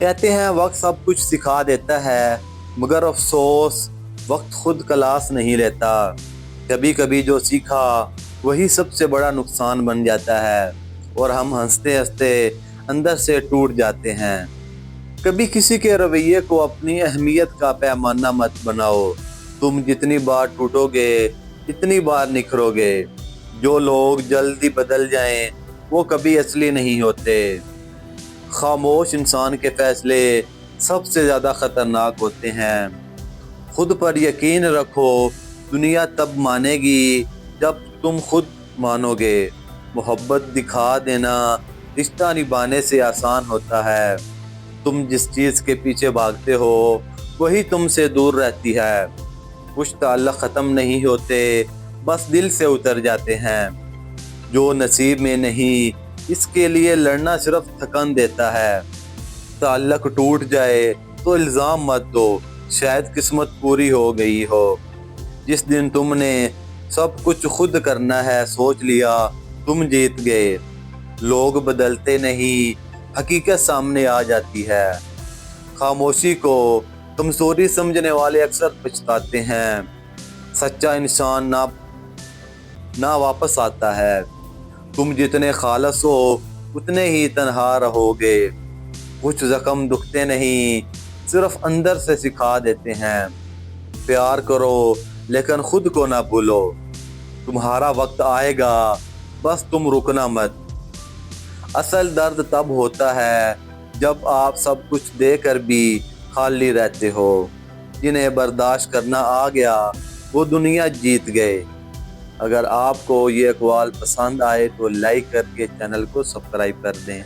کہتے ہیں وقت سب کچھ سکھا دیتا ہے، مگر افسوس وقت خود کلاس نہیں لیتا۔ کبھی کبھی جو سیکھا وہی سب سے بڑا نقصان بن جاتا ہے، اور ہم ہنستے ہنستے اندر سے ٹوٹ جاتے ہیں۔ کبھی کسی کے رویے کو اپنی اہمیت کا پیمانہ مت بناؤ۔ تم جتنی بار ٹوٹو گے اتنی بار نکھرو گے۔ جو لوگ جلدی بدل جائیں وہ کبھی اصلی نہیں ہوتے۔ خاموش انسان کے فیصلے سب سے زیادہ خطرناک ہوتے ہیں۔ خود پر یقین رکھو، دنیا تب مانے گی جب تم خود مانو گے۔ محبت دکھا دینا رشتہ نبھانے سے آسان ہوتا ہے۔ تم جس چیز کے پیچھے بھاگتے ہو وہی تم سے دور رہتی ہے۔ کچھ تعلق ختم نہیں ہوتے، بس دل سے اتر جاتے ہیں۔ جو نصیب میں نہیں اس کے لیے لڑنا صرف تھکن دیتا ہے۔ تعلق ٹوٹ جائے تو الزام مت دو، شاید قسمت پوری ہو گئی ہو۔ جس دن تم نے سب کچھ خود کرنا ہے سوچ لیا تم جیت گئے۔ لوگ بدلتے نہیں، حقیقت سامنے آ جاتی ہے۔ خاموشی کو کمزوری سمجھنے والے اکثر پچھتاتے ہیں۔ سچا انسان نہ واپس آتا ہے۔ تم جتنے خالص ہو اتنے ہی تنہا رہو گے۔ کچھ زخم دکھتے نہیں، صرف اندر سے سکھا دیتے ہیں۔ پیار کرو لیکن خود کو نہ بھولو۔ تمہارا وقت آئے گا، بس تم رکنا مت۔ اصل درد تب ہوتا ہے جب آپ سب کچھ دے کر بھی خالی رہتے ہو۔ جنہیں برداشت کرنا آ گیا وہ دنیا جیت گئے۔ اگر آپ کو یہ اقوال پسند آئے تو لائک کر کے چینل کو سبسکرائب کر دیں۔